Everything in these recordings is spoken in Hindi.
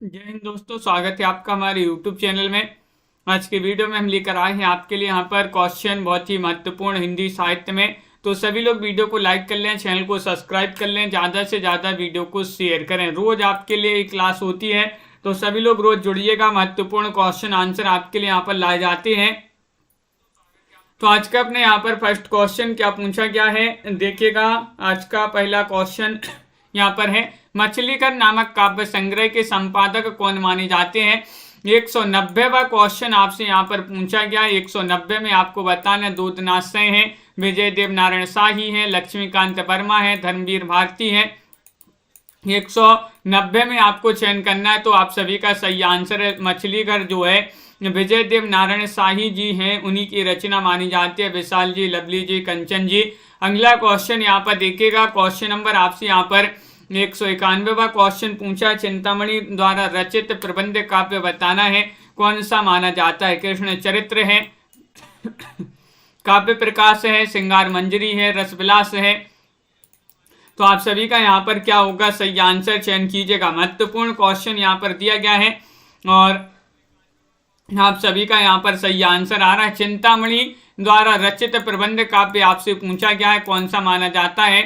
जय हिंद दोस्तों, स्वागत है आपका हमारे YouTube चैनल में। आज के वीडियो में हम लेकर आए हैं आपके लिए यहाँ पर क्वेश्चन बहुत ही महत्वपूर्ण हिंदी साहित्य में। तो सभी लोग वीडियो को लाइक कर लें, चैनल को सब्सक्राइब कर लें, ज़्यादा से ज़्यादा वीडियो को शेयर करें। रोज आपके लिए एक क्लास होती है, तो सभी लोग रोज जुड़िएगा। महत्वपूर्ण क्वेश्चन आंसर आपके लिए यहाँ पर लाए जाते हैं। तो आज का अपने यहाँ पर फर्स्ट क्वेश्चन क्या पूछा गया है, देखिएगा। आज का पहला क्वेश्चन यहाँ पर है, मछलीघर नामक काव्य संग्रह के संपादक कौन माने जाते हैं। 190वां क्वेश्चन आपसे यहाँ पर पूछा गया। 190 में आपको बताना दूधनाथ सिंह है, विजय देव नारायण शाही है, लक्ष्मीकांत वर्मा है, धर्मवीर भारती है। 190 में आपको चयन करना है, तो आप सभी का सही आंसर है मछलीघर जो है विजय देव नारायण शाही जी हैं, उन्हीं की रचना मानी जाती है। विशाल जी, लवली जी, कंचन जी। अगला क्वेश्चन यहाँ पर देखिएगा। क्वेश्चन नंबर आपसे यहाँ पर 191वां क्वेश्चन पूछा, चिंतामणि द्वारा रचित प्रबंध काव्य बताना है, कौन सा माना जाता है। कृष्ण चरित्र है, काव्य प्रकाश है, श्रृंगार मंजरी है, रसविलास है। तो आप सभी का यहाँ पर क्या होगा, सही आंसर चयन कीजिएगा। महत्वपूर्ण क्वेश्चन यहाँ पर दिया गया है और आप सभी का यहाँ पर सही आंसर आ रहा है। चिंतामणि द्वारा रचित प्रबंध काव्य आपसे पूछा गया है, कौन सा माना जाता है।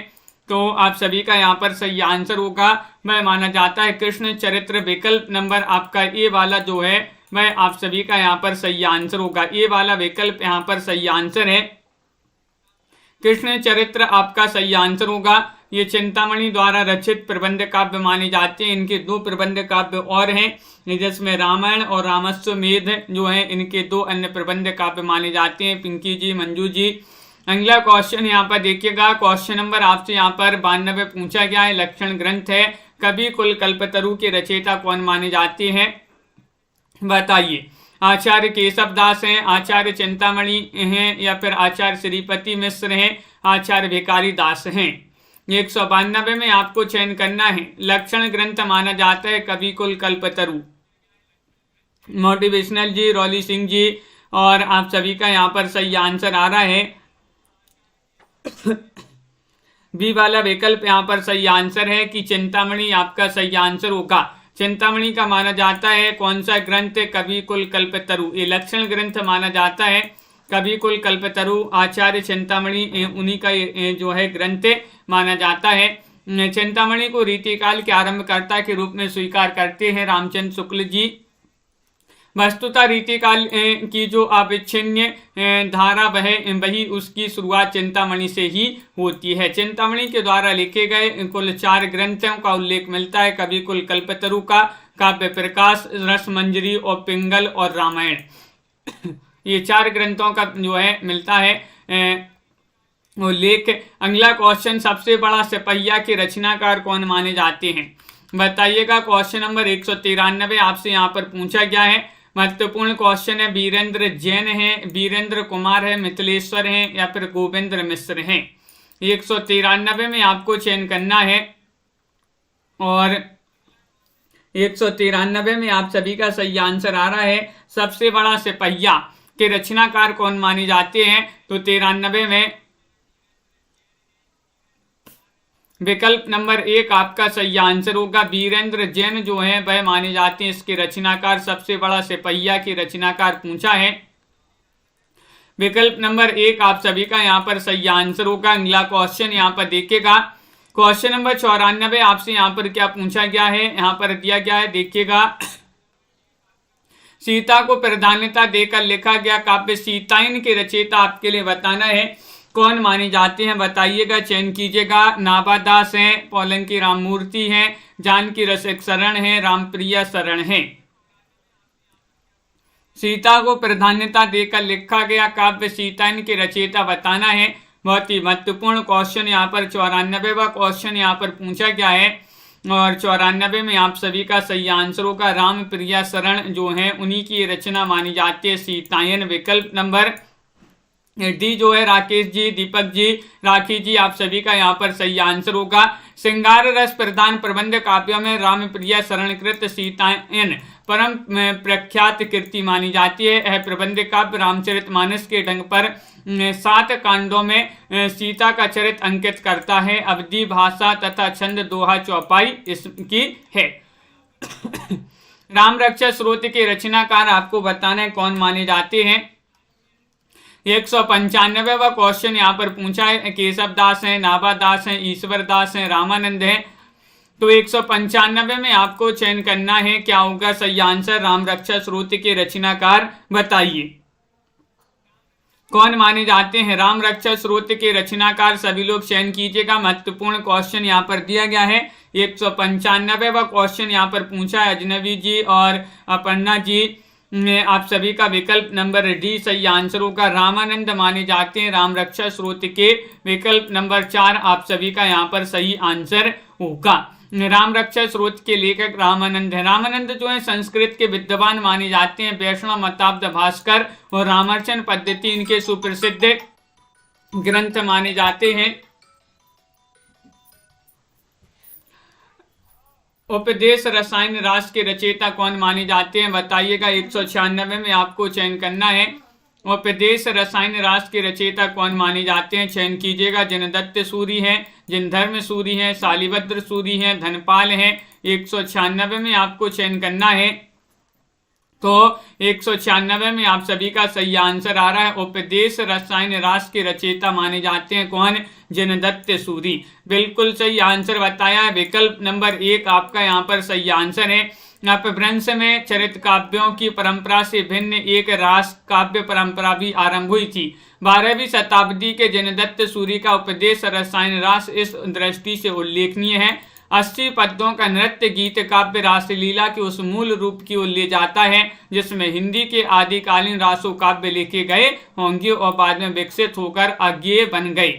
तो आप सभी का यहाँ पर सही आंसर होगा, वह माना जाता है कृष्ण चरित्र। विकल्प नंबर आपका ए वाला जो है वह आप सभी का यहाँ पर सही आंसर होगा। ए वाला विकल्प यहाँ पर सही आंसर है, कृष्ण चरित्र आपका सही आंसर होगा। ये चिंतामणि द्वारा रचित प्रबंध काव्य माने जाते हैं। इनके दो प्रबंध काव्य और हैं, जिसमें रामायण और रामस्वमेध जो है, इनके दो अन्य प्रबंध काव्य माने जाते हैं। पिंकी जी, मंजू जी। अगला क्वेश्चन यहाँ पर देखिएगा। क्वेश्चन नंबर आपसे यहाँ पर 92 पूछा गया है। लक्षण ग्रंथ है, कवि कुल कल्पतरु के रचयिता कौन माने जाते हैं, बताइए। आचार्य केशव दास हैं, आचार्य चिंतामणि हैं, या फिर आचार्य श्रीपति मिश्र हैं, आचार्य भिखारी दास हैं। 192 में आपको चयन करना है। लक्षण ग्रंथ माना जाता है कवि कुल कल्पतरु। मोटिवेशनल जी, रॉली सिंह जी, और आप सभी का यहाँ पर सही आंसर आ रहा है बी वाला विकल्प यहाँ पर सही आंसर है कि चिंतामणि आपका सही आंसर होगा। चिंतामणि का माना जाता है कौन सा ग्रंथ, कवि कुल कल्पतरु। ये लक्षण ग्रंथ माना जाता है कवि कुल कल्पतरु, आचार्य चिंतामणि उन्हीं का जो है ग्रंथ माना जाता है। चिंतामणि को रीतिकाल के आरंभकर्ता के रूप में स्वीकार करते हैं रामचंद्र शुक्ल जी। वस्तुतः रीतिकाल की जो अविच्छिन्न धारा वही उसकी शुरुआत चिंतामणि से ही होती है। चिंतामणि के द्वारा लिखे गए कुल 4 ग्रंथों का उल्लेख मिलता है, कवि कुल कल्पतरु का, काव्य प्रकाश, रसमंजरी और पिंगल और रामायण। ये 4 ग्रंथों का जो है मिलता है उल्लेख। अगला क्वेश्चन, सबसे बड़ा सिपहिया के रचनाकार कौन माने जाते हैं, बताइएगा। क्वेश्चन नंबर 193 आपसे यहाँ पर पूछा गया है। महत्वपूर्ण क्वेश्चन है। वीरेंद्र जैन है, वीरेंद्र कुमार है, मिथिलेश्वर है, या फिर गोविंद्र मिश्र हैं। 193 में आपको चयन करना है और 193 में आप सभी का सही आंसर आ रहा है। सबसे बड़ा सिपहिया के रचनाकार कौन माने जाते हैं, तो 93 में विकल्प नंबर 1 आपका सही आंसर होगा। वीरेंद्र जैन जो है वह माने जाते हैं इसके रचनाकार। सबसे बड़ा सिपहिया के रचनाकार पूछा है, विकल्प नंबर 1 आप सभी का यहाँ पर सही आंसर होगा। अगला क्वेश्चन यहाँ पर देखिएगा। क्वेश्चन नंबर 94 आपसे यहाँ पर क्या पूछा गया है, यहाँ पर दिया गया है, देखिएगा। सीता को प्राधान्यता देकर लिखा गया काव्य सीतायन के रचयिता आपके लिए बताना है, कौन माने जाते हैं, बताइएगा, चयन कीजिएगा। नाभादास हैं, पौलंकी राममूर्ति हैं, जानकी रसिक शरण हैं, रामप्रिया शरण हैं। सीता को प्राधान्यता देकर लिखा गया काव्य सीतायन के रचयिता बताना है। बहुत ही महत्वपूर्ण क्वेश्चन यहाँ पर 94वां क्वेश्चन यहाँ पर पूछा गया है और 94 में आप सभी का सही आंसर होगा। रामप्रिया शरण जो है उन्हीं की रचना मानी जाती है सीतायन। विकल्प नंबर डी जो है राकेश जी, दीपक जी, राखी जी, आप सभी का यहाँ पर सही आंसर होगा। श्रृंगार रस प्रधान प्रबंध काव्यों में रामप्रिया शरणकृत सीतायन परम प्रख्यात कृति मानी जाती है। यह प्रबंध काव्य रामचरितमानस के ढंग पर 7 कांडों में सीता का चरित्र अंकित करता है। अवधि भाषा तथा छंद दोहा चौपाई इसकी है। राम रक्षा स्रोत के रचनाकार आपको बताना है कौन माने जाते हैं। 195वां क्वेश्चन यहाँ पर पूछा है, केशव दास है, नाभा दास है, ईश्वर दास है, रामानंद है। तो 195 में आपको चयन करना है, क्या होगा सही आंसर। राम रक्षा स्रोत के रचनाकार बताइए कौन माने जाते हैं। राम रक्षा स्रोत के रचनाकार सभी लोग चयन कीजिएगा। महत्वपूर्ण क्वेश्चन यहाँ पर दिया गया है। 195वां क्वेश्चन यहाँ पर पूछा है। अजनबी जी और अपर्णा जी ने आप सभी का विकल्प नंबर डी सही आंसर होगा। रामानंद माने जाते हैं राम रक्षा स्रोत के। विकल्प नंबर 4 आप सभी का यहाँ पर सही आंसर होगा। राम रक्षा स्रोत के लेखक रामानंद है। रामानंद जो है संस्कृत के विद्वान माने जाते हैं। वैष्णव मताब्द भास्कर और रामार्चन पद्धति इनके सुप्रसिद्ध ग्रंथ माने जाते हैं। उपदेश रसायन रास के रचयिता कौन माने जाते हैं बताइएगा। 196 में आपको चयन करना है। उपदेश रसायन रास के रचयिता कौन माने जाते हैं, चयन कीजिएगा। जिनदत्त सूरी है, जिनधर्म सूरी है, शालिभद्र सूरी है, धनपाल है। 196 में आपको चयन करना है। तो 196 में आप सभी का सही आंसर आ रहा है। उपदेश रसायन रास के रचयिता माने जाते हैं कौन, जिनदत्त सूरी। बिल्कुल सही आंसर बताया है। विकल्प नंबर 1 आपका यहाँ पर सही आंसर है। अपभ्रंश में चरित काव्यों की परंपरा से भिन्न एक रास काव्य परंपरा भी आरंभ हुई थी। 12वीं शताब्दी के जिनदत्त सूरी का उपदेश रसायन रास इस दृष्टि से उल्लेखनीय है। 80 पद्यों का नृत्य गीत काव्य रासलीला के उस मूल रूप की ओर ले जाता है जिसमें हिंदी के आदिकालीन रासो काव्य लिखे गए होंगे और बाद में विकसित होकर अज्ञेय बन गए।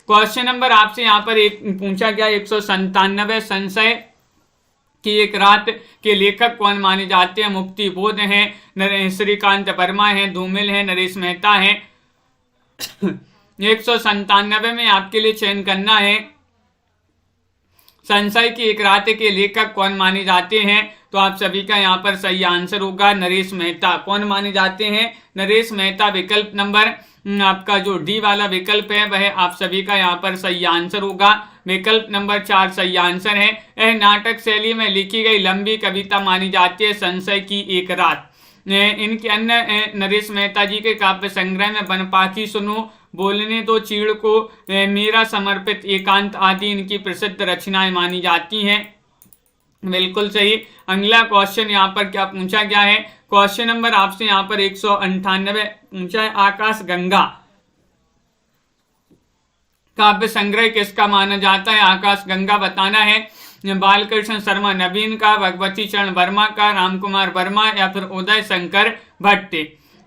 क्वेश्चन नंबर आपसे यहाँ पर एक पूछा गया 197 संशय की एक रात के लेखक कौन माने जाते हैं। मुक्ति बोध है, श्रीकांत वर्मा है, धूमिल है, नरेश मेहता है। 197 में आपके लिए चयन करना है संशय की एक रात के लेखक कौन माने जाते हैं। तो आप सभी का यहाँ पर सही आंसर होगा नरेश मेहता। कौन माने जाते हैं, नरेश मेहता। विकल्प नंबर आपका जो डी वाला विकल्प है वह आप सभी का यहाँ पर सही आंसर होगा। विकल्प नंबर 4 सही आंसर है। यह नाटक शैली में लिखी गई लंबी कविता मानी जाती है संशय की एक रात। इनके अन्य नरेश मेहता जी के काव्य संग्रह में बनपाखी सुनो, बोलने दो चीड़ को, मेरा समर्पित एकांत आदि इनकी प्रसिद्ध रचनाएं मानी जाती हैं। बिल्कुल सही। अगला क्वेश्चन यहाँ पर क्या पूछा गया है। क्वेश्चन नंबर आपसे यहाँ पर 198 पूछा है। आकाश गंगा काव्य संग्रह किसका माना जाता है। आकाश गंगा बताना है। बालकृष्ण शर्मा नवीन का, भगवती चरण वर्मा का, रामकुमार वर्मा या फिर उदय शंकर भट्ट।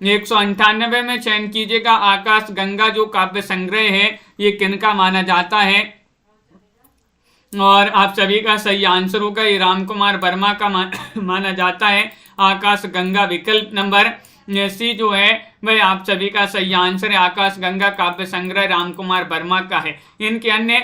198 में चयन कीजिएगा। आकाश गंगा जो काव्य संग्रह है ये किनका माना जाता है और आप सभी का सही आंसर होगा ये रामकुमार वर्मा का माना जाता है। आकाश गंगा विकल्प नंबर सी जो है वह आप सभी का सही आंसर है। आकाश गंगा काव्य संग्रह रामकुमार वर्मा का है। इनके अन्य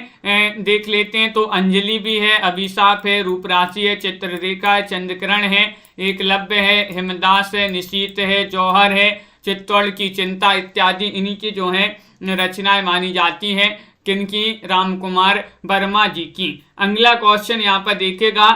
देख लेते हैं तो अंजलि भी है, अभिशाप है, रूपराशि है, चित्ररेखा है, चंद्रकिरण है, एकलव्य है, हिमदास है, निशीत है, जौहर है, चित्तौड़ की चिंता इत्यादि इन्हीं की जो है रचनाएं मानी जाती हैं। किनकी, रामकुमार वर्मा जी की। अगला क्वेश्चन यहाँ पर देखिएगा।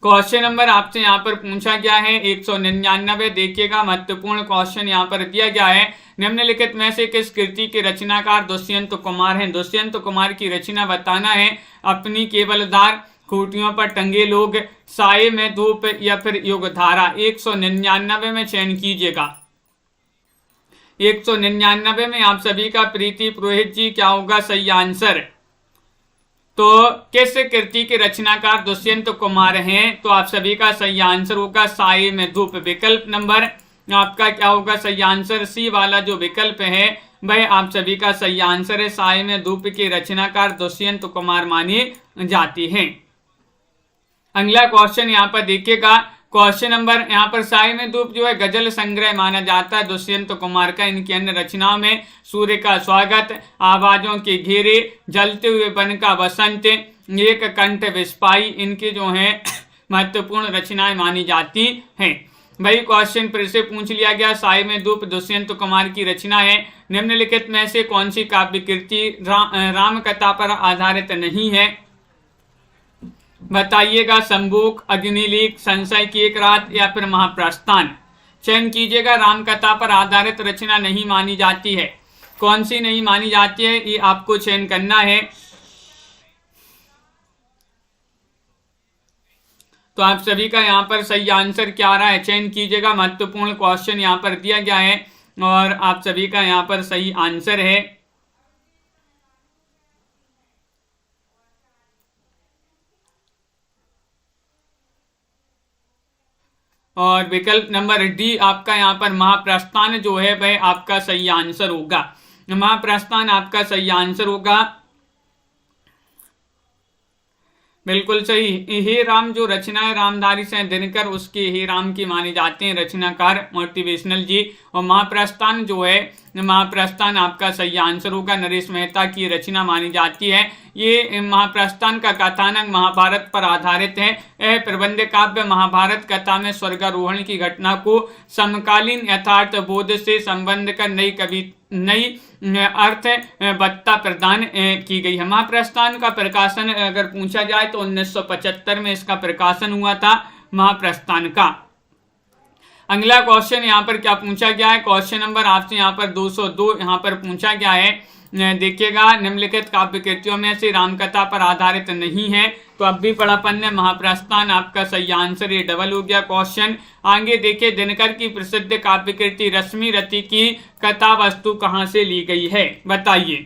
क्वेश्चन नंबर आपसे यहाँ पर पूछा गया है 199। देखिएगा महत्वपूर्ण क्वेश्चन यहाँ पर दिया गया है। निम्नलिखित में से किस कृति के रचनाकार दुष्यंत कुमार हैं। दुष्यंत कुमार की रचना बताना है। अपनी केवलधार, खूटियों पर टंगे लोग, साये में धूप या फिर युगधारा। 199 में चयन कीजिएगा। 199 में आप सभी का प्रीति पुरोहित जी क्या होगा सही आंसर। तो किस कृति के रचनाकार दुष्यंत कुमार हैं। तो आप सभी का सही आंसर होगा साये में धूप। विकल्प नंबर आपका क्या होगा सही आंसर। सी वाला जो विकल्प है वह आप सभी का सही आंसर है। साये में धूप के रचनाकार दुष्यंत कुमार माने जाते हैं। अगला क्वेश्चन यहाँ पर देखिएगा। क्वेश्चन नंबर यहाँ पर साये में धूप जो है गजल संग्रह माना जाता है दुष्यंत कुमार का। इनकी अन्य रचनाओं में सूर्य का स्वागत, आवाजों के घेरे, जलते हुए वन का बसंत, एक कंठ विस्पाई इनके जो है महत्वपूर्ण रचनाएं मानी जाती हैं। वही क्वेश्चन फिर से पूछ लिया गया। साये में धूप दुष्यंत कुमार की रचना है। निम्नलिखित में से कौन सी काव्य कृति राम कथा पर आधारित नहीं है। बताइएगा। संबूक, अग्निलीक, संशय की एक रात या फिर महाप्रस्थान। चयन कीजिएगा। रामकथा पर आधारित रचना नहीं मानी जाती है। कौन सी नहीं मानी जाती है, ये आपको चयन करना है। तो आप सभी का यहाँ पर सही आंसर क्या आ रहा है, चयन कीजिएगा। महत्वपूर्ण क्वेश्चन यहाँ पर दिया गया है और आप सभी का यहाँ पर सही आंसर है। और विकल्प नंबर डी आपका यहाँ पर महाप्रस्थान जो है वह आपका सही आंसर होगा। महाप्रस्थान आपका सही आंसर होगा। बिल्कुल सही। हे राम जो रचना है रामधारी से दिनकर, उसके हे राम की मानी जाते हैं रचनाकार मोटिवेशनल जी। और महाप्रस्थान जो है, महाप्रस्थान आपका सही आंसर होगा। नरेश मेहता की रचना मानी जाती है। ये महाप्रस्थान का कथानक महाभारत पर आधारित है। यह प्रबंध काव्य महाभारत कथा में स्वर्गारोहण की घटना को समकालीन यथार्थ बोध से संबंध कर नई अर्थ बत्ता प्रदान की गई है। महाप्रस्थान का प्रकाशन अगर पूछा जाए तो 1975 में इसका प्रकाशन हुआ था महाप्रस्थान का। अगला क्वेश्चन यहाँ पर क्या पूछा गया है, क्वेश्चन नंबर आपसे यहाँ पर 202 यहाँ पर पूछा गया है। देखिएगा, निम्नलिखित काव्य कृतियों में से रामकथा पर आधारित नहीं है। तो अब भी पढ़ापन है। महाप्रस्थान आपका सही आंसर, ये डबल हो गया क्वेश्चन। आगे देखिए, दिनकर की प्रसिद्ध काव्य कृति रश्मि रति की कथा वस्तु कहाँ से ली गई है, बताइए।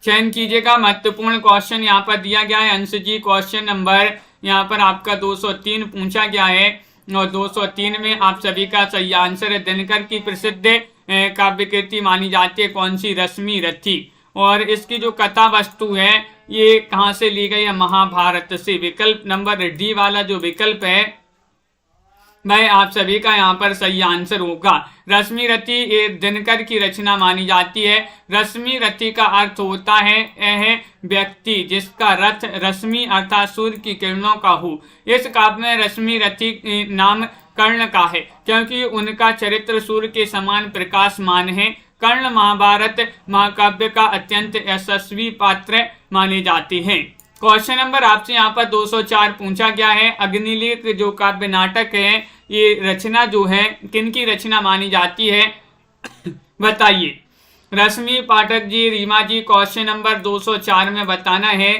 चयन कीजिएगा। महत्वपूर्ण क्वेश्चन यहाँ पर दिया गया है अंश जी। क्वेश्चन नंबर यहाँ पर आपका 203 पूछा गया है और 203 में आप सभी का सही आंसर है। दिनकर की प्रसिद्ध काव्य कृति मानी जाती है कौन सी, रश्मि रथी। और इसकी जो कथा वस्तु है ये कहाँ से ली गई है, महाभारत से। विकल्प नंबर डी वाला जो विकल्प है वह आप सभी का यहाँ पर सही आंसर होगा। रश्मि रथी ये दिनकर की रचना मानी जाती है। रश्मि रथी का अर्थ होता है यह व्यक्ति जिसका रथ रश्मि अर्थात सूर्य की किरणों का हो। इस काव्य में रश्मि रथी नाम कर्ण का है क्योंकि उनका चरित्र सूर्य के समान प्रकाशमान है। कर्ण महाभारत महाकाव्य का अत्यंत यशस्वी पात्र माने जाते हैं। क्वेश्चन नंबर आपसे यहाँ पर 204 पूछा गया है। अग्निलीक जो काव्य नाटक है ये रचना जो है किनकी रचना मानी जाती है, बताइए। रश्मि पाठक जी, रीमा जी, क्वेश्चन नंबर 204 में बताना है।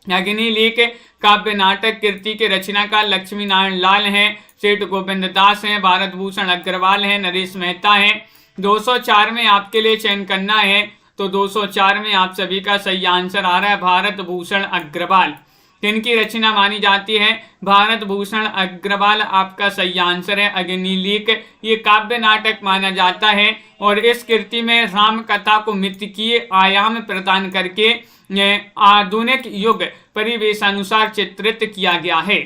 अग्निलीक काव्य नाटक कृति के रचनाकार लक्ष्मी नारायण लाल हैं, सेठ गोविंद दास हैं, भारत भूषण अग्रवाल हैं, नरेश मेहता हैं। 204 में आपके लिए चयन करना है। तो 204 में आप सभी का सही आंसर आ रहा है भारत भूषण अग्रवाल। किनकी रचना मानी जाती है, भारत भूषण अग्रवाल आपका सही आंसर है। अग्निलीक ये काव्य नाटक माना जाता है और इस कृति में राम कथा को मिथकीय आयाम प्रदान करके आधुनिक युग परिवेशानुसार चित्रित किया गया है।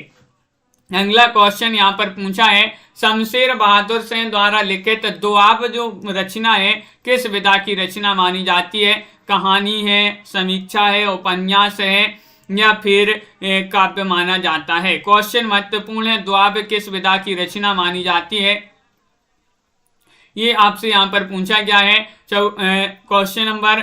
अगला क्वेश्चन यहाँ पर पूछा है, शमशेर बहादुर सेन द्वारा लिखित दोआब जो रचना है किस विधा की रचना मानी जाती है, कहानी है, समीक्षा है, उपन्यास है या फिर काव्य माना जाता है। क्वेश्चन महत्वपूर्ण है। दोआब किस विधा की रचना मानी जाती है, ये आपसे यहाँ पर पूछा गया है। क्वेश्चन नंबर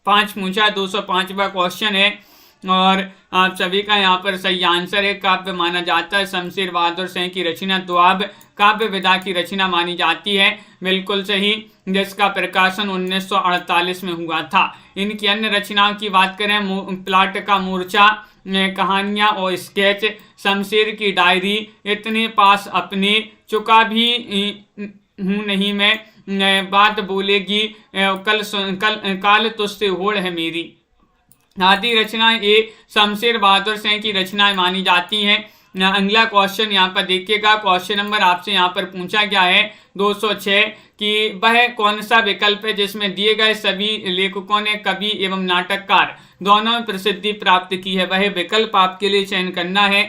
5 पूछा, 205वां क्वेश्चन है और आप सभी का यहाँ पर सही आंसर है काव्य माना जाता है। शमशेर बहादुर सेन की रचना दोआब काव्य विधा की रचना मानी जाती है, बिल्कुल सही, जिसका प्रकाशन 1948 में हुआ था। इनकी अन्य रचनाओं की बात करें, प्लाट का मोर्चा, कहानियां और स्केच, शमशेर की डायरी, इतने पास अपने, चुका भी हूँ नहीं मैं, बात बोलेगी, काल तुझसे होड़ है मेरी आदि रचनाएं ये शमशेर बहादुर सेन की रचनाएं मानी जाती हैं। अगला क्वेश्चन यहाँ पर देखिएगा। क्वेश्चन नंबर आपसे यहाँ पर पूछा गया है 206 कि वह कौन सा विकल्प है जिसमें दिए गए सभी लेखकों ने कवि एवं नाटककार दोनों में प्रसिद्धि प्राप्त की है। वह विकल्प आपके लिए चयन करना है।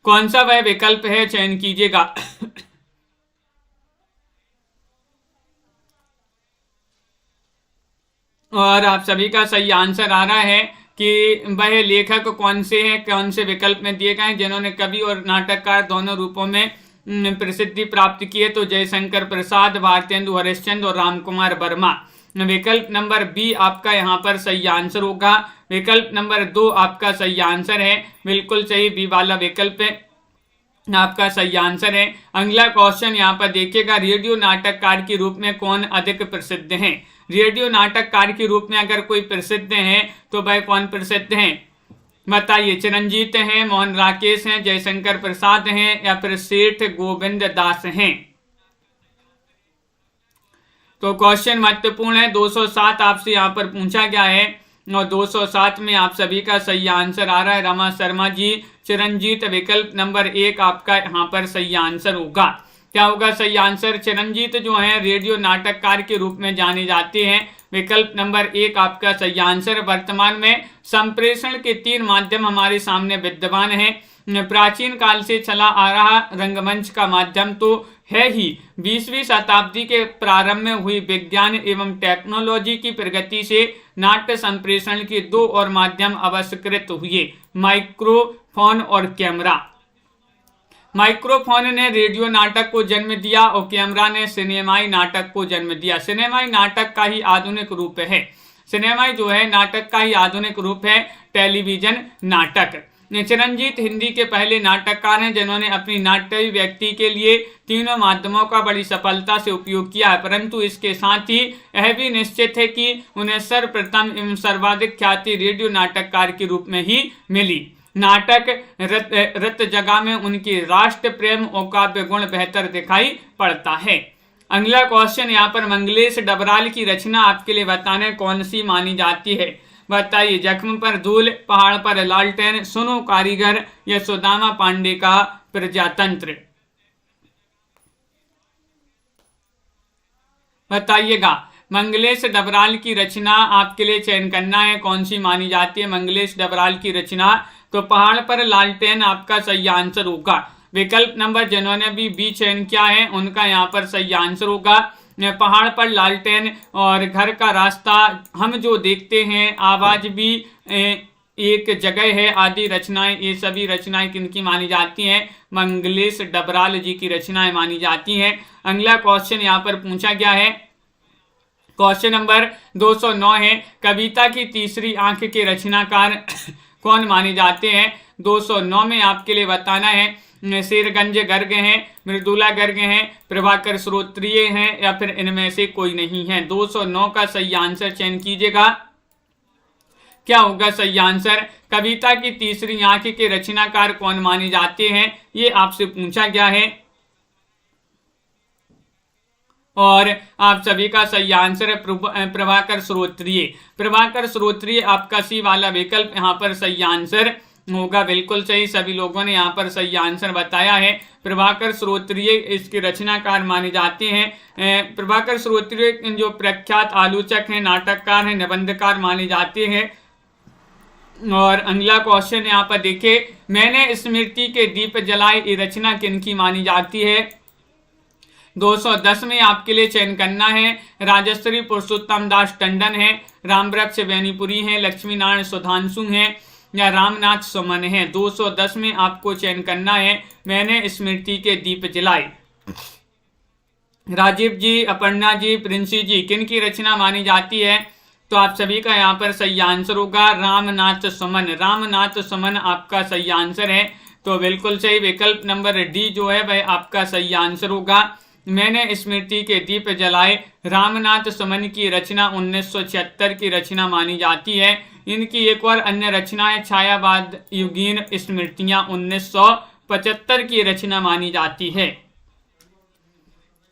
कौन सा वह विकल्प है, चयन कीजिएगा। और आप सभी का सही आंसर आ रहा है कि वह लेखक कौन से हैं, कौन से विकल्प में दिए गए हैं जिन्होंने कवि और नाटककार दोनों रूपों में प्रसिद्धि प्राप्त की है। तो जयशंकर प्रसाद, भारतेंदु हरिश्चंद्र और रामकुमार वर्मा। विकल्प नंबर बी आपका यहाँ पर सही आंसर होगा। विकल्प नंबर 2 आपका सही आंसर है, बिल्कुल सही, बी वाला विकल्प आपका सही आंसर है। अगला क्वेश्चन यहाँ पर देखिएगा, रेडियो नाटककार के रूप में कौन अधिक प्रसिद्ध है? रेडियो नाटककार के रूप में अगर कोई प्रसिद्ध है तो भाई कौन प्रसिद्ध है बताइए? चिरंजीत हैं, मोहन राकेश हैं, जयशंकर प्रसाद हैं या फिर सेठ गोविंद दास हैं? तो क्वेश्चन महत्वपूर्ण है। 207 आपसे यहाँ पर पूछा गया है और 207 में आप सभी का सही आंसर आ रहा है रमा शर्मा जी, चिरंजीत। विकल्प नंबर 1 आपका यहाँ पर सही आंसर होगा। क्या होगा सही आंसर? चिरंजीत जो है रेडियो नाटककार के रूप में जाने जाते हैं। विकल्प नंबर 1 आपका सही आंसर। वर्तमान में संप्रेषण के 3 माध्यम हमारे सामने विद्यमान है। प्राचीन काल से चला आ रहा रंगमंच का माध्यम तो है ही, 20वीं शताब्दी के प्रारंभ में हुई विज्ञान एवं टेक्नोलॉजी की प्रगति से नाट्य संप्रेषण के 2 और माध्यम आविष्कृत हुए, माइक्रोफोन और कैमरा। माइक्रोफोन ने रेडियो नाटक को जन्म दिया और कैमरा ने सिनेमाई नाटक को जन्म दिया। सिनेमाई नाटक का ही आधुनिक रूप है। सिनेमाई जो है नाटक का ही आधुनिक रूप है, टेलीविजन नाटक। चिरंजीत हिंदी के पहले नाटककार हैं जिन्होंने अपनी नाट्य व्यक्ति के लिए तीनों माध्यमों का बड़ी सफलता से उपयोग किया है, परंतु इसके साथ ही यह भी निश्चित है कि उन्हें सर्वप्रथम एवं सर्वाधिक ख्याति रेडियो नाटककार के रूप में ही मिली। नाटक रत जगह में उनकी राष्ट्र प्रेम और काव्य गुण बेहतर दिखाई पड़ता है। अगला क्वेश्चन यहाँ पर, मंगलेश डबराल की रचना आपके लिए बताने कौन सी मानी जाती है? बताइए। जख्म पर धूल, पहाड़ पर लालटेन, सुनो कारीगर या सुदामा पांडे का प्रजातंत्र? बताइएगा। मंगलेश डबराल की रचना आपके लिए चयन करना है, कौन सी मानी जाती है मंगलेश डबराल की रचना? तो पहाड़ पर लालटेन आपका सही आंसर होगा। विकल्प नंबर जिन्होंने भी बी चयन किया है उनका यहाँ पर सही आंसर होगा। पहाड़ पर लालटेन और घर का रास्ता, हम जो देखते हैं, आवाज भी एक जगह है, आदि रचनाएं, ये सभी रचनाएं किनकी मानी जाती हैं? मंगलेश डबराल जी की रचनाएं मानी जाती हैं। अगला क्वेश्चन यहाँ पर पूछा गया है, क्वेश्चन नंबर 209 है, कविता की तीसरी आंख के रचनाकार कौन माने जाते हैं? 209 में आपके लिए बताना है, शेरगंज गर्ग हैं, मृदुला गर्ग हैं, प्रभाकर श्रोत्रिय हैं या फिर इनमें से कोई नहीं है। 209 का सही आंसर चयन कीजिएगा। क्या होगा सही आंसर? कविता की तीसरी आंख के रचनाकार कौन माने जाते हैं, ये आपसे पूछा गया है और आप सभी का सही आंसर है प्रभाकर श्रोत्रिय। प्रभाकर श्रोत्रिय आपका सी वाला विकल्प यहाँ पर सही आंसर होगा, बिल्कुल सही। सभी लोगों ने यहाँ पर सही आंसर बताया है। प्रभाकर श्रोत्रिय इसके रचनाकार माने जाते हैं। प्रभाकर श्रोत्रिय जो प्रख्यात आलोचक हैं, नाटककार हैं, निबंधकार माने जाते हैं। और अगला क्वेश्चन यहाँ पर देखिए, मैंने स्मृति के दीप जलाए, ये रचना किनकी मानी जाती है? 210 में आपके लिए चयन करना है, राजश्री पुरुषोत्तम दास टंडन है, रामवृक्ष बेनीपुरी है, लक्ष्मी नारायण सुधांशु हैं या रामनाथ सुमन है। 210 में आपको चयन करना है, मैंने स्मृति के दीप जलाए। राजीव जी, अपर्णा जी, प्रिंसी जी, किन की रचना मानी जाती है? तो आप सभी का यहाँ पर सही आंसर होगा रामनाथ सुमन। रामनाथ सुमन आपका सही आंसर है, तो बिल्कुल सही। विकल्प नंबर डी जो है वह आपका सही आंसर होगा। मैंने स्मृति के दीप जलाए रामनाथ सुमन की रचना 1976 की रचना मानी जाती है। इनकी एक और अन्य रचना है छायावाद युगीन स्मृतियां, 1975 की रचना मानी जाती है।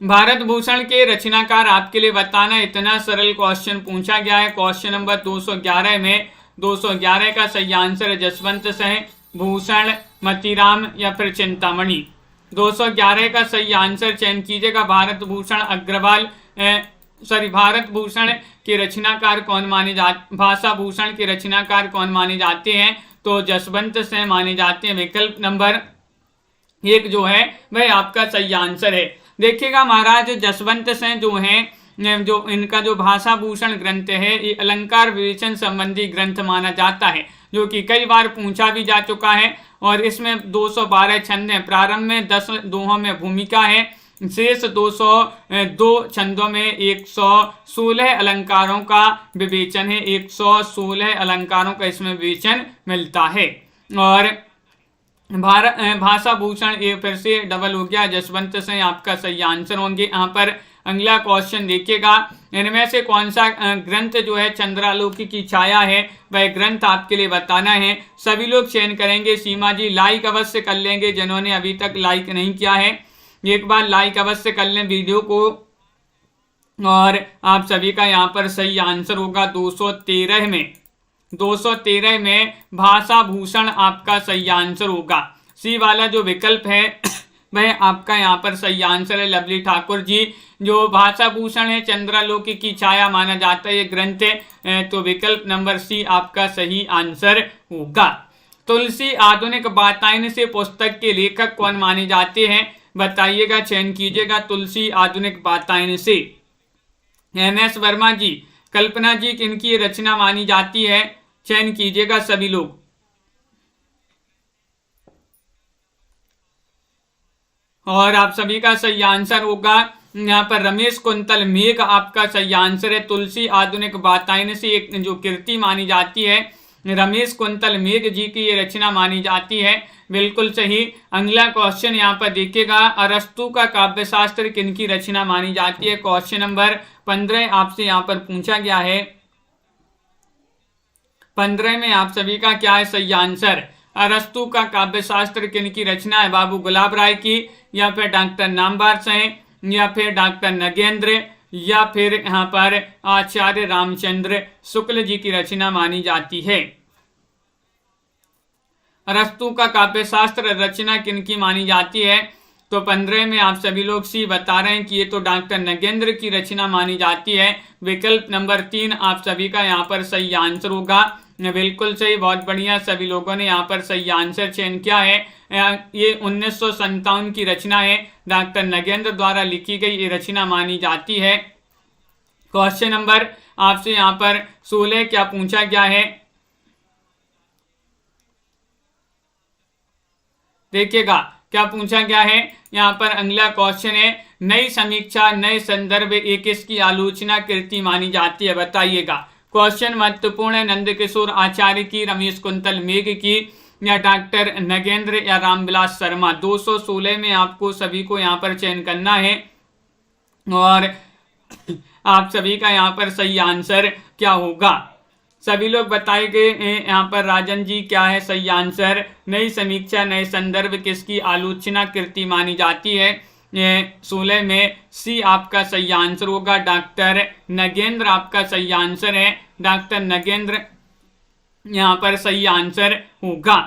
भारत भूषण के रचनाकार आपके लिए बताना, इतना सरल क्वेश्चन पूछा गया है। क्वेश्चन नंबर 211 में 211 का सही आंसर है जसवंत सिंह, भूषण, मतीराम या फिर चिंतामणि। 211 का सही आंसर चयन कीजिएगा। भारत भूषण अग्रवाल भारत भूषण के रचनाकार कौन माने जाते, भाषा भूषण के रचनाकार कौन माने जाते हैं? तो जसवंत सिंह माने जाते हैं। विकल्प नंबर 1 जो है वह आपका सही आंसर है। देखिएगा महाराज, जसवंत सिंह जो हैं, जो इनका जो भाषा भूषण ग्रंथ है ये अलंकार विवेचन संबंधी ग्रंथ माना जाता है, जो कि कई बार पूछा भी जा चुका है। और इसमें 212 छंद हैं, प्रारंभ में 10 दोहों में भूमिका है शेष 202 छंदों में 116 अलंकारों का विवेचन है, 116 अलंकारों का इसमें विवेचन मिलता है। और भाषा भूषण ये फिर से डबल हो गया, जसवंत से आपका सही आंसर होंगे। यहाँ पर अगला क्वेश्चन देखिएगा, इनमें से कौन सा ग्रंथ जो है चंद्रालोकी की छाया है, वह ग्रंथ आपके लिए बताना है। सभी लोग चयन करेंगे। सीमा जी लाइक अवश्य कर लेंगे, जिन्होंने अभी तक लाइक नहीं किया है एक बार लाइक अवश्य कर लें वीडियो को। और आप सभी का यहाँ पर सही आंसर होगा 213 में, 213 में भाषा भूषण आपका सही आंसर होगा। सी वाला जो विकल्प है वह आपका यहाँ पर सही आंसर है लवली ठाकुर जी। जो भाषा भूषण है चंद्रालोकी की छाया माना जाता है ये ग्रंथ है, तो विकल्प नंबर सी आपका सही आंसर होगा। तुलसी आधुनिक वातायन से पुस्तक के लेखक कौन माने जाते हैं, बताइएगा, चयन कीजिएगा। तुलसी आधुनिक वातायन से MS वर्मा जी, कल्पना जी किनकी रचना मानी जाती है, चयन कीजिएगा सभी लोग। और आप सभी का सही आंसर होगा यहाँ पर रमेश कुंतल मेघ आपका सही आंसर है। तुलसी आधुनिक वातायन से एक जो कृति मानी जाती है रमेश कुंतल मेघ जी की ये रचना मानी जाती है, बिल्कुल सही। अगला क्वेश्चन यहाँ पर देखिएगा, अरस्तु का काव्य शास्त्र किनकी रचना मानी जाती है। क्वेश्चन नंबर 15 आपसे यहाँ पर पूछा गया है। 15 में आप सभी का क्या है सही आंसर। अरस्तु का काव्य शास्त्र किनकी रचना है, बाबू गुलाब राय की, या फिर डॉक्टर नामवर सिंह, या फिर डॉक्टर नगेंद्र, या फिर यहाँ पर आचार्य रामचंद्र शुक्ल जी की रचना मानी जाती है। अरस्तु का काव्य शास्त्र रचना किनकी मानी जाती है, तो 15 में आप सभी लोग सी बता रहे हैं कि ये तो डॉक्टर नगेंद्र की रचना मानी जाती है। विकल्प नंबर 3 आप सभी का यहाँ पर सही आंसर होगा, बिल्कुल सही, बहुत बढ़िया, सभी लोगों ने यहाँ पर सही आंसर चयन किया है। ये 1957 की रचना है, डॉक्टर नगेंद्र द्वारा लिखी गई ये रचना मानी जाती है। क्वेश्चन नंबर आपसे यहाँ पर 16 क्या पूछा गया है, देखिएगा क्या पूछा गया है। यहाँ पर अगला क्वेश्चन है, नई समीक्षा नए संदर्भ एक इसकी आलोचना कृति मानी जाती है, बताइएगा। क्वेश्चन महत्वपूर्ण है, नंदकिशोर आचार्य की, रमेश कुंतल मेघ की, या डॉक्टर नगेंद्र या रामविलास शर्मा। 216 में आपको सभी को यहाँ पर चयन करना है। और आप सभी का यहाँ पर सही आंसर क्या होगा, सभी लोग बताएंगे। यहाँ पर राजन जी क्या है सही आंसर। नई समीक्षा नए संदर्भ किसकी आलोचना कृति मानी जाती है, 16 में सी आपका सही आंसर होगा, डॉक्टर नगेंद्र आपका सही आंसर है। डॉक्टर नगेंद्र यहाँ पर सही आंसर होगा।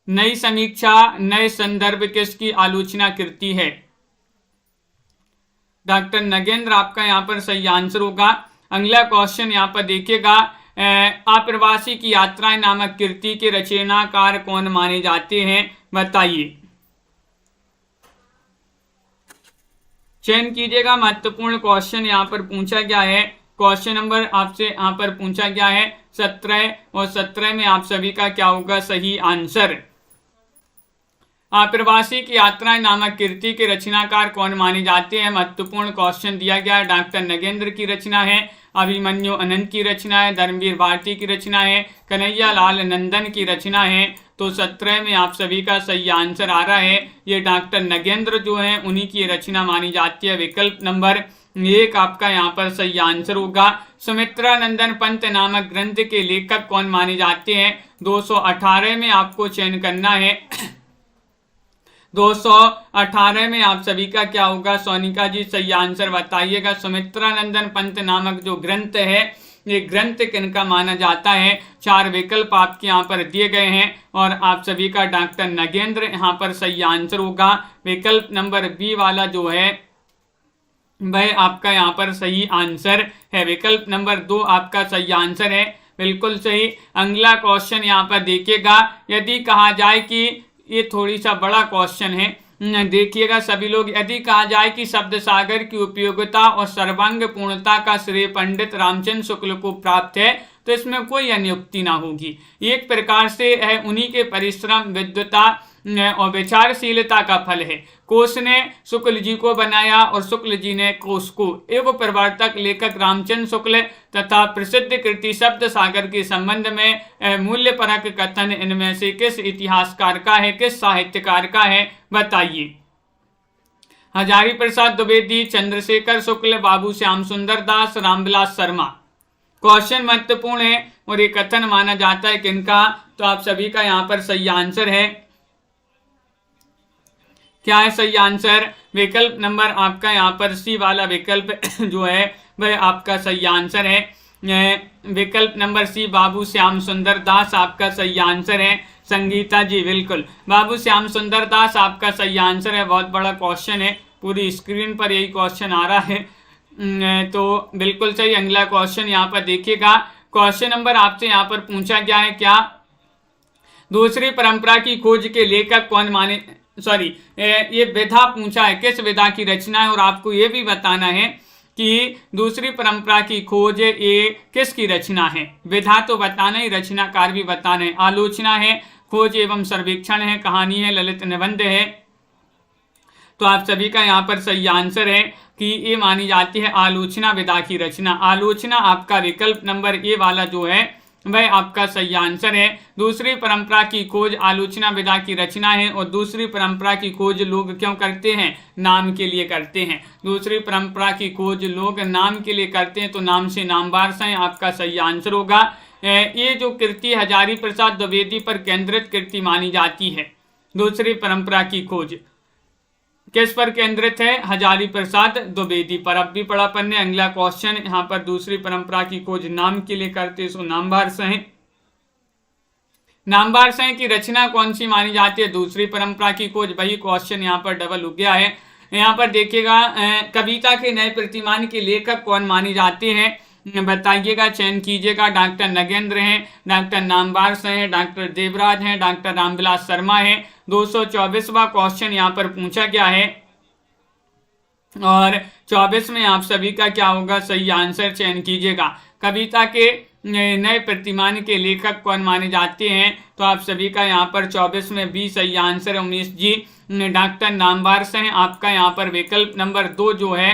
नई समीक्षा नए संदर्भ किसकी आलोचना कृति है, डॉक्टर नगेंद्र आपका यहाँ पर सही आंसर होगा। अगला क्वेश्चन यहाँ पर देखिएगा, अप्रवासी की यात्राएं नामक कृति के रचनाकार कौन माने जाते हैं, बताइए, चयन कीजिएगा। महत्वपूर्ण क्वेश्चन यहाँ पर पूछा गया है। क्वेश्चन नंबर आपसे यहाँ पर पूछा गया है 17, और 17 में आप सभी का क्या होगा सही आंसर। अप्रवासी की यात्राएं नामक कृति के रचनाकार कौन माने जाते हैं, महत्वपूर्ण क्वेश्चन दिया गया है। डॉक्टर नगेंद्र की रचना है, अभिमन्यु अनंत की रचना है, धर्मवीर भारती की रचना है, कन्हैया लाल नंदन की रचना है। तो 17 में आप सभी का सही आंसर आ रहा है, ये डॉक्टर नगेंद्र जो है उन्हीं की रचना मानी जाती है। विकल्प नंबर 1 आपका यहाँ पर सही आंसर होगा। सुमित्रा नंदन पंत नामक ग्रंथ के लेखक कौन माने जाते हैं, 218 में आपको चयन करना है। 218 में आप सभी का क्या होगा, सोनिका जी सही आंसर बताइएगा। सुमित्रा नंदन पंत नामक जो ग्रंथ है ये ग्रंथ किनका माना जाता है, 4 विकल्प आपके यहाँ पर दिए गए हैं, और आप सभी का डॉक्टर नगेंद्र यहाँ पर सही आंसर होगा। विकल्प नंबर बी वाला जो है वह आपका यहाँ पर सही आंसर है। विकल्प नंबर 2 आपका सही आंसर है, बिल्कुल सही। अगला क्वेश्चन यहाँ पर देखिएगा, यदि कहा जाए कि ये थोड़ी सा बड़ा क्वेश्चन है, देखिएगा सभी लोग, यदि कहा जाए कि शब्द सागर की उपयोगिता और सर्वांग पूर्णता का श्रेय पंडित रामचंद्र शुक्ल को प्राप्त है तो इसमें कोई अनियुक्ति ना होगी। एक प्रकार से यह उन्हीं के परिश्रम, विद्वता और विचारशीलता का फल है। कोश ने शुक्ल जी को बनाया और शुक्ल जी ने कोश को। एवं प्रवर्तक लेखक रामचंद्र शुक्ल तथा प्रसिद्ध कृति शब्द सागर के संबंध में मूल्यपरक कथन इनमें से किस इतिहासकार का है, किस साहित्यकार का है, बताइए। हजारी प्रसाद द्विवेदी, चंद्रशेखर शुक्ल, बाबू श्याम सुंदर दास, रामविलास शर्मा। क्वेश्चन महत्वपूर्ण है और ये कथन माना जाता है किनका, तो आप सभी का यहाँ पर सही आंसर है। क्या है सही आंसर? विकल्प नंबर आपका यहाँ पर सी वाला विकल्प जो है वह आपका सही आंसर है। विकल्प नंबर सी, बाबू श्याम सुंदर दास आपका सही आंसर है। संगीता जी बिल्कुल, बाबू श्याम सुंदर दास आपका सही आंसर है। बहुत बड़ा क्वेश्चन है, पूरी स्क्रीन पर यही क्वेश्चन आ रहा है, तो बिल्कुल सही। अगला क्वेश्चन यहाँ पर देखिएगा। क्वेश्चन नंबर आपसे यहाँ पर पूछा गया है, क्या दूसरी परंपरा की खोज के लेखक कौन माने, ये विधा पूछा है, किस विधा की रचना है, और आपको ये भी बताना है कि दूसरी परंपरा की खोज ये किसकी रचना है। विधा तो बताना ही, रचनाकार भी बताना है। आलोचना है, खोज एवं सर्वेक्षण है, कहानी है, ललित निबंध है। तो आप सभी का यहाँ पर सही आंसर है कि ये मानी जाती है आलोचना विधा की रचना। आलोचना आपका विकल्प नंबर ए वाला जो है वह आपका सही आंसर है। दूसरी परंपरा की खोज आलोचना विधा की रचना है। और दूसरी परंपरा की खोज लोग क्यों करते हैं? नाम के लिए करते हैं। दूसरी परंपरा की खोज लोग नाम के लिए करते हैं, तो नाम से नामवार से आपका सही आंसर होगा। ये जो कृति हजारी प्रसाद द्विवेदी पर केंद्रित कृति मानी जाती है। दूसरी परंपरा की खोज किस पर केंद्रित है? हजारी प्रसाद द्विवेदी पर। अब भी पढ़ा पढ़ने। अगला क्वेश्चन यहाँ पर दूसरी परंपरा की खोज नाम के लिए करते, सो नामवार से। नामवार से की रचना कौन सी मानी जाती है? दूसरी परंपरा की खोज। वही क्वेश्चन यहाँ पर डबल हो गया है। यहाँ पर देखिएगा, कविता के नए प्रतिमान के लेखक कौन माने जाते हैं, बताइएगा, चयन कीजिएगा। डॉक्टर नगेंद्र हैं, डॉक्टर नामवार से हैं, डॉक्टर देवराज हैं, डॉक्टर रामविलास शर्मा हैं। 224वां क्वेश्चन यहाँ पर पूछा गया है और 24 में आप सभी का क्या होगा? सही आंसर चयन कीजिएगा। कविता के नए प्रतिमान के लेखक कौन माने जाते हैं? तो आप सभी का यहाँ पर 24 में भी सही आंसर है उमेश जी, डॉक्टर नामवार से हैं। आपका यहाँ पर विकल्प नंबर 2 जो है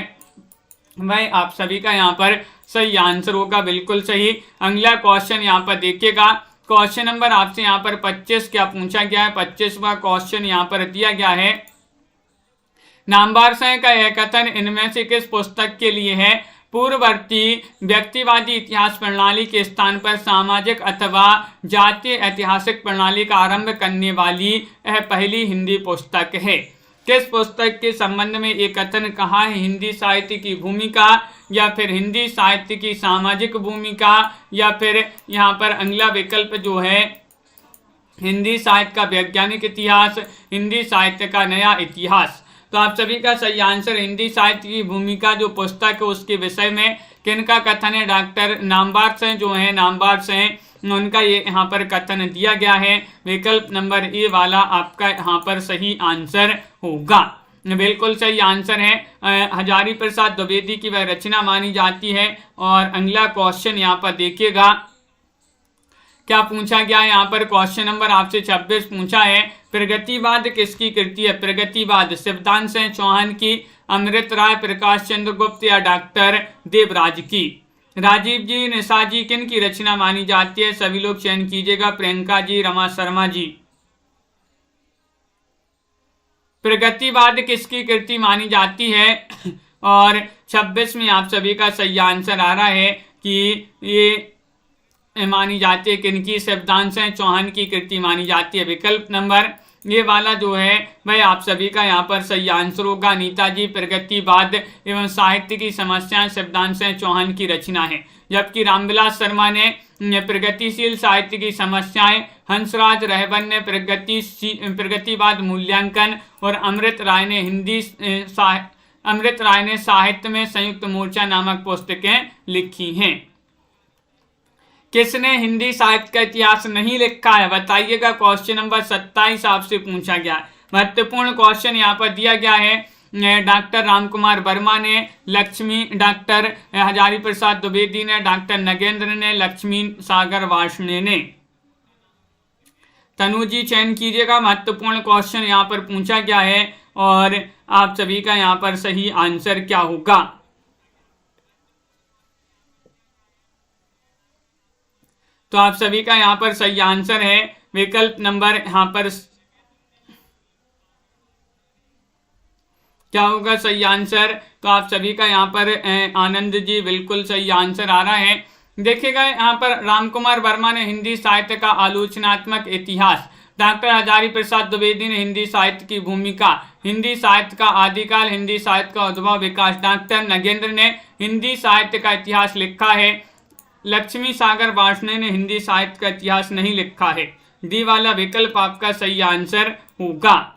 वह आप सभी का यहाँ पर सही आंसर होगा, बिल्कुल सही। अगला क्वेश्चन यहाँ पर देखिएगा। क्वेश्चन नंबर आपसे यहाँ पर 25 क्या पूछा गया है? 25वां क्वेश्चन यहाँ पर दिया गया है। नामवार से का यह कथन इनमें से किस पुस्तक के लिए है? पूर्ववर्ती व्यक्तिवादी इतिहास प्रणाली के स्थान पर सामाजिक अथवा जातीय ऐतिहासिक प्रणाली का आरंभ करने वाली यह पहली हिंदी पुस्तक है। किस पुस्तक के संबंध में एक कथन कहा है? हिंदी साहित्य की भूमिका, या फिर हिंदी साहित्य की सामाजिक भूमिका, या फिर यहाँ पर अगला विकल्प जो है हिंदी साहित्य का वैज्ञानिक इतिहास, हिंदी साहित्य का नया इतिहास। तो आप सभी का सही आंसर हिंदी साहित्य की भूमिका जो पुस्तक है उसके विषय में किनका कथन है? डॉक्टर नामवार से जो है, नामवार से उनका ये यहाँ पर कथन दिया गया है। विकल्प नंबर ए वाला आपका यहाँ पर सही आंसर होगा, बिल्कुल सही आंसर है। हजारी प्रसाद द्विवेदी की वह रचना मानी जाती है। और अगला क्वेश्चन यहाँ पर देखिएगा क्या पूछा गया है। यहाँ पर क्वेश्चन नंबर आपसे 26 पूछा है, प्रगतिवाद किसकी कृति है? प्रगतिवाद शिवदान सिंह चौहान की, अमृत राय, प्रकाश चंद्र गुप्त या डॉक्टर देवराज की। राजीव जी, निशा जी किन की रचना मानी जाती है? सभी लोग चयन कीजिएगा। प्रियंका जी, रमा शर्मा जी। प्रगतिवाद किसकी कृति मानी जाती है? और 26 में आप सभी का सही आंसर आ रहा है कि ये मानी जाती है किनकी? शिवदान सिंह चौहान की कृति मानी जाती है। विकल्प नंबर ये वाला जो है वह आप सभी का यहाँ पर सही आंसर होगा। नेताजी, प्रगतिवाद एवं साहित्य की समस्याएं शिवदान सिंह चौहान की रचना है। जबकि रामविलास शर्मा ने प्रगतिशील साहित्य की समस्याएं, हंसराज रहबर ने प्रगतिवाद मूल्यांकन और अमृत राय ने साहित्य में संयुक्त मोर्चा नामक पुस्तकें लिखी हैं। किसने हिंदी साहित्य का इतिहास नहीं लिखा है? बताइएगा। क्वेश्चन नंबर 27 आपसे पूछा गया। महत्वपूर्ण क्वेश्चन यहाँ पर दिया गया है। डॉक्टर रामकुमार वर्मा ने, लक्ष्मी डॉक्टर हजारी प्रसाद द्विवेदी ने, डॉक्टर नगेंद्र ने, लक्ष्मी सागर वार्ष्णेय ने। तनु जी चयन कीजिएगा, महत्वपूर्ण क्वेश्चन यहाँ पर पूछा गया है और आप सभी का यहाँ पर सही आंसर क्या होगा। तो आप सभी का यहाँ पर सही आंसर है विकल्प नंबर, यहाँ पर क्या होगा सही आंसर। तो आप सभी का यहाँ पर आनंद जी बिल्कुल सही आंसर आ रहा है। देखिएगा यहाँ पर रामकुमार वर्मा ने हिंदी साहित्य का आलोचनात्मक इतिहास, डॉक्टर हजारी प्रसाद द्विवेदी ने हिंदी साहित्य की भूमिका, हिंदी साहित्य का आदिकाल, हिंदी साहित्य का उद्भव विकास, डॉक्टर नगेंद्र ने हिंदी साहित्य का इतिहास लिखा है, लक्ष्मी सागर वार्ष्णेय ने हिंदी साहित्य का इतिहास नहीं लिखा है। डी वाला विकल्प आपका सही आंसर होगा,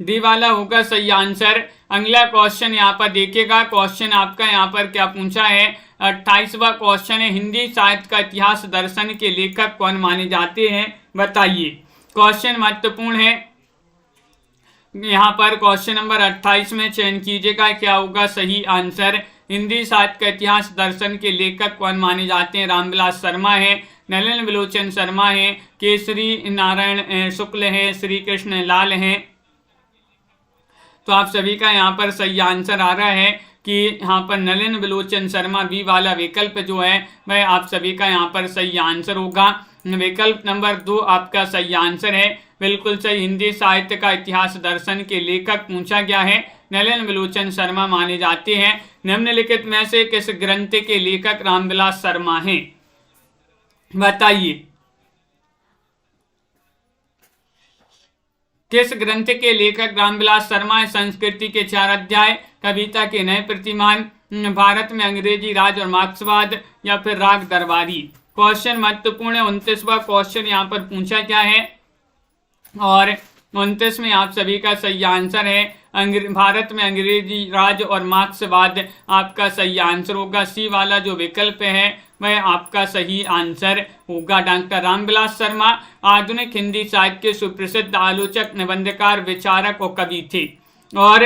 डी वाला होगा सही आंसर। अगला क्वेश्चन यहाँ पर देखिएगा, क्वेश्चन आपका यहाँ पर क्या पूछा है, 28वां क्वेश्चन है, हिंदी साहित्य का इतिहास दर्शन के लेखक कौन माने जाते हैं, बताइए। क्वेश्चन महत्वपूर्ण है, यहाँ पर क्वेश्चन नंबर 28 में चयन कीजिएगा क्या होगा सही आंसर। हिंदी साहित्य का इतिहास दर्शन के लेखक कौन माने जाते हैं, रामविलास शर्मा है, नलिन विलोचन शर्मा है, केसरी नारायण शुक्ल है, श्री कृष्ण लाल है। तो आप सभी का यहाँ पर सही आंसर आ रहा है कि यहाँ पर नलिन विलोचन शर्मा, बी वाला विकल्प जो है वह आप सभी का यहाँ पर सही आंसर होगा। विकल्प नंबर 2 आपका सही आंसर है, बिल्कुल सही। हिंदी साहित्य का इतिहास दर्शन के लेखक पूछा गया है, नलिन विलोचन शर्मा माने जाते हैं। निम्नलिखित में से किस ग्रंथ के लेखक रामविलास शर्मा हैं, बताइए। किस ग्रंथ के लेखक रामविलास शर्मा है, संस्कृति के 4 अध्याय, कविता के नए प्रतिमान, भारत में अंग्रेजी राज और मार्क्सवाद, या फिर राग दरबारी। क्वेश्चन महत्वपूर्ण है, 29वां क्वेश्चन यहाँ पर पूछा क्या है और 29 में आप सभी का सही आंसर है भारत में अंग्रेजी राज और मार्क्सवाद आपका सही आंसर होगा। सी वाला जो विकल्प है वह आपका सही आंसर होगा। डॉक्टर रामविलास शर्मा आधुनिक हिंदी साहित्य के सुप्रसिद्ध आलोचक, निबंधकार, विचारक और कवि थे और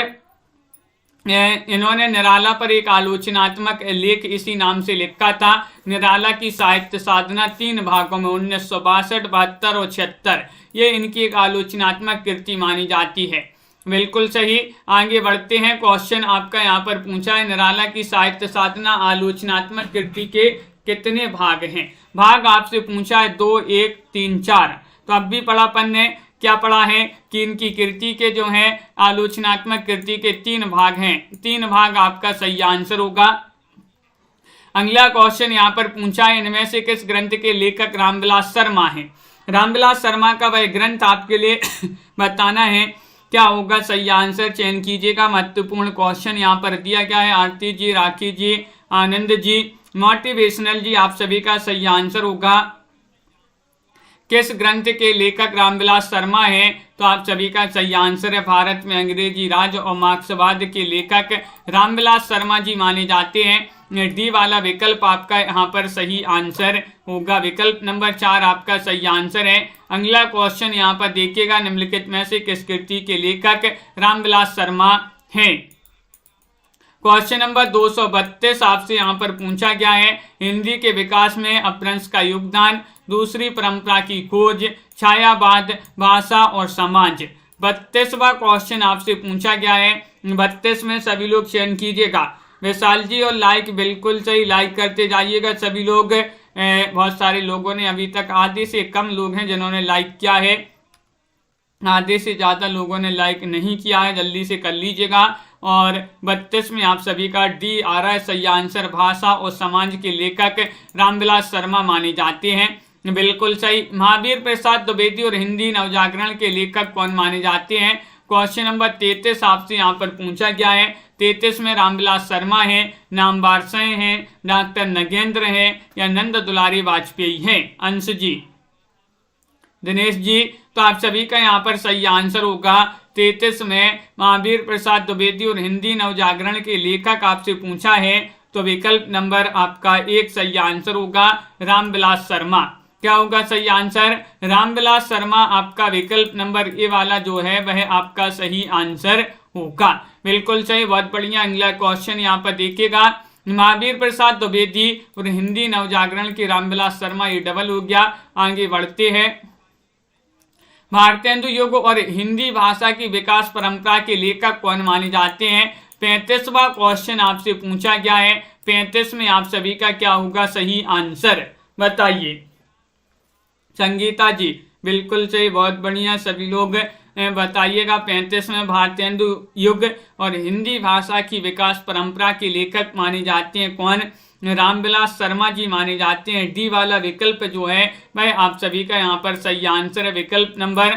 इन्होंने निराला पर एक आलोचनात्मक लेख इसी नाम से लिखा था। निराला की साहित्य साधना 3 भागों में 1962, 72 और 76 ये इनकी एक आलोचनात्मक कृति मानी जाती है। बिल्कुल सही। आगे बढ़ते हैं, क्वेश्चन आपका यहाँ पर पूछा है, निराला की साहित्य साधना आलोचनात्मक कृति के कितने भाग हैं। भाग आपसे पूछा है 2, 1, 3, 4। तो अब भी पढ़ा अपन ने क्या पढ़ा है कि इनकी कृति के जो है आलोचनात्मक कृति के 3 भाग हैं। 3 भाग आपका सही आंसर होगा। अगला क्वेश्चन यहाँ पर पूछा है, इनमें से किस ग्रंथ के लेखक रामविलास शर्मा हैं। रामविलास शर्मा का वह ग्रंथ आपके लिए बताना है, क्या होगा सही आंसर, चयन कीजिएगा। महत्वपूर्ण क्वेश्चन यहाँ पर दिया गया है। आरती जी, राखी जी, आनंद जी, मोटिवेशनल जी, आप सभी का सही आंसर होगा। किस ग्रंथ के लेखक रामविलास शर्मा हैं, तो आप सभी का सही आंसर है भारत में अंग्रेजी राज और मार्क्सवाद के लेखक रामविलास शर्मा जी माने जाते हैं। डी वाला विकल्प आपका यहाँ पर सही आंसर होगा। विकल्प नंबर 4 आपका सही आंसर है। अगला क्वेश्चन यहाँ पर देखिएगा, निम्नलिखित में से किस कृति के लेखक रामविलास शर्मा हैं। क्वेश्चन नंबर 232 आपसे यहाँ पर पूछा गया है, हिंदी के विकास में अपभ्रंश का योगदान, दूसरी परंपरा की खोज, छायावाद, भाषा और समाज। 32वां क्वेश्चन आपसे पूछा गया है। 32 में सभी लोग चयन कीजिएगा। विशाल जी और लाइक बिल्कुल सही, लाइक करते जाइएगा सभी लोग। बहुत सारे लोगों ने अभी तक, आधे से कम लोग हैं जिन्होंने लाइक किया है, आधे से ज़्यादा लोगों ने लाइक नहीं किया है, जल्दी से कर लीजिएगा। और 32 में आप सभी का डी आ रहा है सही आंसर, भाषा और समाज के लेखक रामविलास शर्मा माने जाते हैं। बिल्कुल सही। महावीर प्रसाद द्विवेदी और हिंदी नवजागरण के लेखक कौन माने जाते हैं। क्वेश्चन नंबर 33 आपसे यहाँ पर पूछा गया है। 33 में रामविलास शर्मा है, नाम वारसाई हैं, डॉक्टर नगेंद्र हैं, या नंद दुलारी वाजपेयी हैं। अंश जी, दिनेश जी, तो आप सभी का यहाँ पर सही आंसर होगा। 33 में महावीर प्रसाद द्विवेदी और हिंदी नवजागरण के लेखक आपसे पूछा है, तो विकल्प नंबर आपका 1 सही आंसर होगा, रामविलास शर्मा। क्या होगा सही आंसर? रामविलास शर्मा आपका विकल्प नंबर ए वाला जो है वह आपका सही आंसर होगा। बिल्कुल सही, बहुत बढ़िया। अगला क्वेश्चन यहाँ पर देखिएगा, महावीर प्रसाद द्विवेदी और हिंदी नवजागरण के रामविलास शर्मा, ये डबल हो गया। आगे बढ़ते हैं। भारतेंदु युग और हिंदी भाषा की विकास परंपरा के लेखक कौन माने जाते हैं? 35वां क्वेश्चन आपसे पूछा गया है। 35 में आप सभी का क्या होगा सही आंसर, बताइए। संगीता जी बिल्कुल सही, बहुत बढ़िया, सभी लोग बताइएगा। 35 में भारतेंदु युग और हिंदी भाषा की विकास परंपरा के लेखक माने जाते हैं कौन? रामविलास शर्मा जी माने जाते हैं। डी वाला विकल्प जो है वह आप सभी का यहाँ पर सही आंसर है। विकल्प नंबर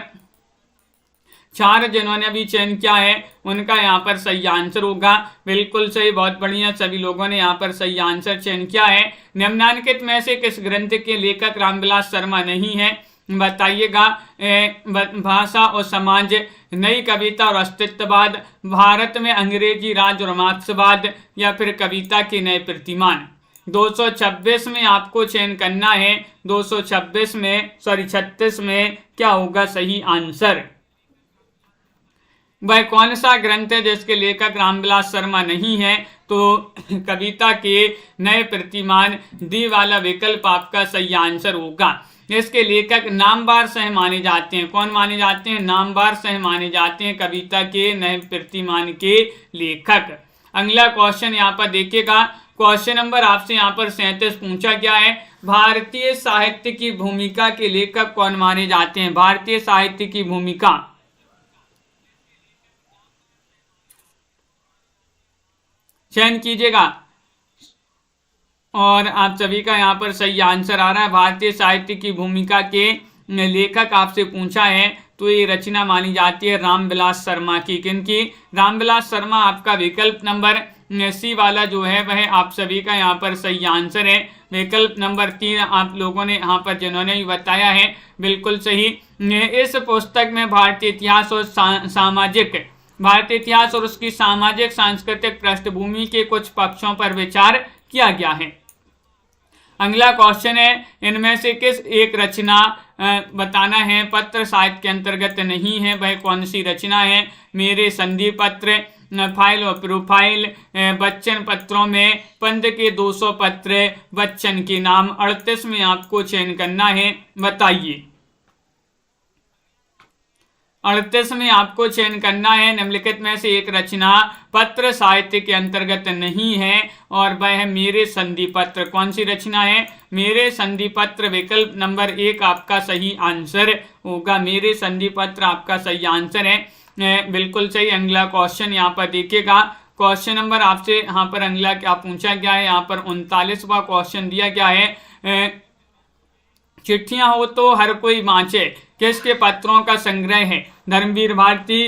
4 जिन्होंने अभी चयन किया है उनका यहाँ पर सही आंसर होगा। बिल्कुल सही, बहुत बढ़िया, सभी लोगों ने यहाँ पर सही आंसर चयन किया है। निम्नलिखित में से किस ग्रंथ के लेखक रामविलास शर्मा नहीं है, बताइएगा। भाषा और समाज, नई कविता और अस्तित्ववाद, भारत में अंग्रेजी राज और मार्क्सवाद, या फिर कविता के नए प्रतिमान। 226 में आपको चयन करना है। 226 में 36 में क्या होगा सही आंसर? वह कौन सा ग्रंथ है जिसके लेखक रामविलास शर्मा नहीं है? तो कविता के नए प्रतिमान, डी वाला विकल्प आपका सही आंसर होगा। इसके लेखक नामवर शाह माने जाते हैं। कौन माने जाते हैं? नामवर शाह माने जाते हैं कविता के नए प्रतिमान के लेखक। अगला क्वेश्चन यहाँ पर देखिएगा, क्वेश्चन नंबर आपसे यहाँ पर 37 पूछा गया है। भारतीय साहित्य की भूमिका के लेखक कौन माने जाते हैं? भारतीय साहित्य की भूमिका, चयन कीजिएगा। और आप सभी का यहाँ पर सही आंसर आ रहा है। भारतीय साहित्य की भूमिका के लेखक आपसे पूछा है तो ये रचना मानी जाती है रामविलास शर्मा की। किनकी? रामविलास शर्मा आपका विकल्प नंबर सी वाला जो है वह आप सभी का यहाँ पर सही आंसर है। विकल्प नंबर 3 आप लोगों ने यहाँ पर जिन्होंने भी बताया है बिल्कुल सही। इस पुस्तक में भारतीय इतिहास और भारतीय इतिहास और उसकी सामाजिक सांस्कृतिक पृष्ठभूमि के कुछ पक्षों पर विचार किया गया है। अगला क्वेश्चन है, इनमें से किस एक रचना बताना है पत्र साहित्य के अंतर्गत नहीं है, वह कौन सी रचना है? मेरे संधि पत्र, फाइल और प्रोफाइल, बच्चन पत्रों में, पंत के 200 पत्र, बच्चन के नाम। 38 में आपको चयन करना है, बताइए। 38 में आपको चयन करना है। निम्नलिखित में से एक रचना पत्र साहित्य के अंतर्गत नहीं है और वह है मेरे संधि पत्र। कौन सी रचना है? मेरे संधि पत्र। विकल्प नंबर 1 आपका सही आंसर होगा। मेरे संधि पत्र आपका सही आंसर है। बिल्कुल सही। अगला क्वेश्चन यहाँ पर देखिएगा, क्वेश्चन नंबर आपसे यहाँ पर अगला क्या पूछा गया है? यहाँ पर 39वां क्वेश्चन दिया गया है। चिट्ठियां हो तो हर कोई बाँचे किसके पत्रों का संग्रह है? धर्मवीर भारती,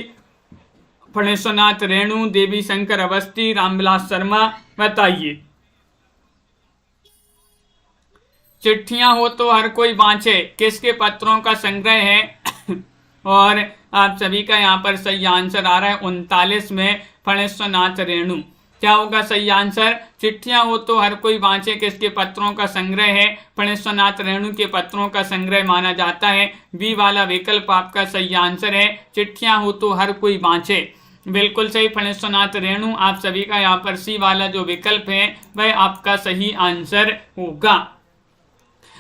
फणेश्वरनाथ रेणु, देवी शंकर अवस्थी, रामविलास शर्मा, बताइए। चिट्ठियां हो तो हर कोई बाँचे किसके पत्रों का संग्रह है? और आप सभी का यहाँ पर सही आंसर आ रहा है 39 में फणेश्वरनाथ रेणु। क्या होगा सही आंसर? चिट्ठियां हो तो हर कोई बाँचे किसके पत्रों का संग्रह है? फणेश्वरनाथ रेणु के पत्रों का संग्रह माना जाता है। बी वाला विकल्प आपका सही आंसर है। चिट्ठियां हो तो हर कोई बाँचे, बिल्कुल सही, फणेश्वरनाथ रेणु। आप सभी का यहाँ पर सी वाला जो विकल्प है वह आपका सही आंसर होगा।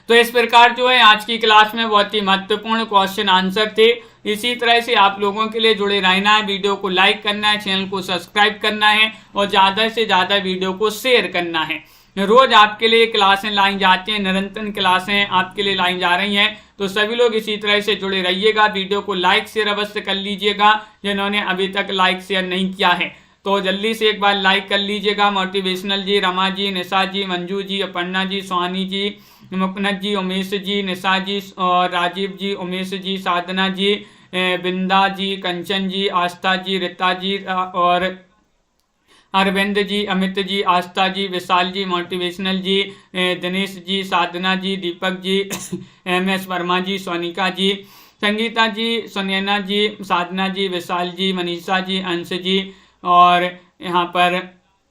तो इस प्रकार जो है आज की क्लास में बहुत ही महत्वपूर्ण क्वेश्चन आंसर थे। इसी तरह से आप लोगों के लिए जुड़े रहना है, वीडियो को लाइक करना है, चैनल को सब्सक्राइब करना है और ज़्यादा से ज़्यादा वीडियो को शेयर करना है। रोज आपके लिए क्लासें लाई जाती हैं, निरंतर क्लासें आपके लिए लाई जा रही हैं, तो सभी लोग इसी तरह से जुड़े रहिएगा। वीडियो को लाइक शेयर अवश्य कर लीजिएगा, जिन्होंने अभी तक लाइक शेयर नहीं किया है तो जल्दी से एक बार लाइक कर लीजिएगा। मोटिवेशनल जी, रमा जी, निशा जी, मंजू जी, अपर्णा जी, सोहानी जी, मुकनत जी, उमेश जी, निशा जी और राजीव जी, उमेश जी, साधना जी, बिंदा जी, कंचन जी, आस्था जी, रीता जी और अरविंद जी, अमित जी, आस्था जी, विशाल जी, मोटिवेशनल जी, दिनेश जी, साधना जी, दीपक जी, MS वर्मा जी, सोनिका जी, संगीता जी, सुनैना जी, साधना जी, विशाल जी, मनीषा जी, अंश जी और यहाँ पर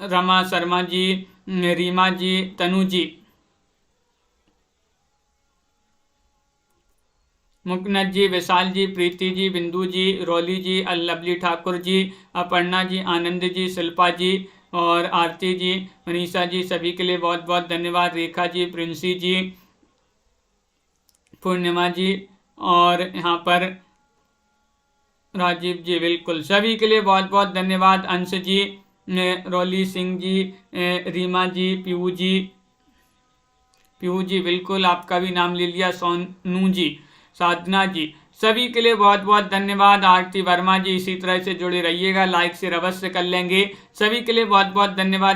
रमा शर्मा जी, रीमा जी, तनु जी। मुकनद जी, विशाल जी, प्रीति जी, बिंदु जी, रोली जी, लवली ठाकुर जी, अपर्णा जी, आनंद जी, शिल्पा जी और आरती जी, मनीषा जी, सभी के लिए बहुत बहुत धन्यवाद। रेखा जी, प्रिंसी जी, पूर्णिमा जी और यहाँ पर राजीव जी, बिल्कुल सभी के लिए बहुत बहुत धन्यवाद। अंश जी, रोली सिंह जी, रीमा जी, पीयू जी बिल्कुल आपका भी नाम ले लिया, सोनू जी, साधना जी, सभी के लिए बहुत बहुत धन्यवाद। आरती वर्मा जी, इसी तरह से जुड़े रहिएगा, लाइक शेयर अवश्य कर लेंगे। सभी के लिए बहुत बहुत धन्यवाद।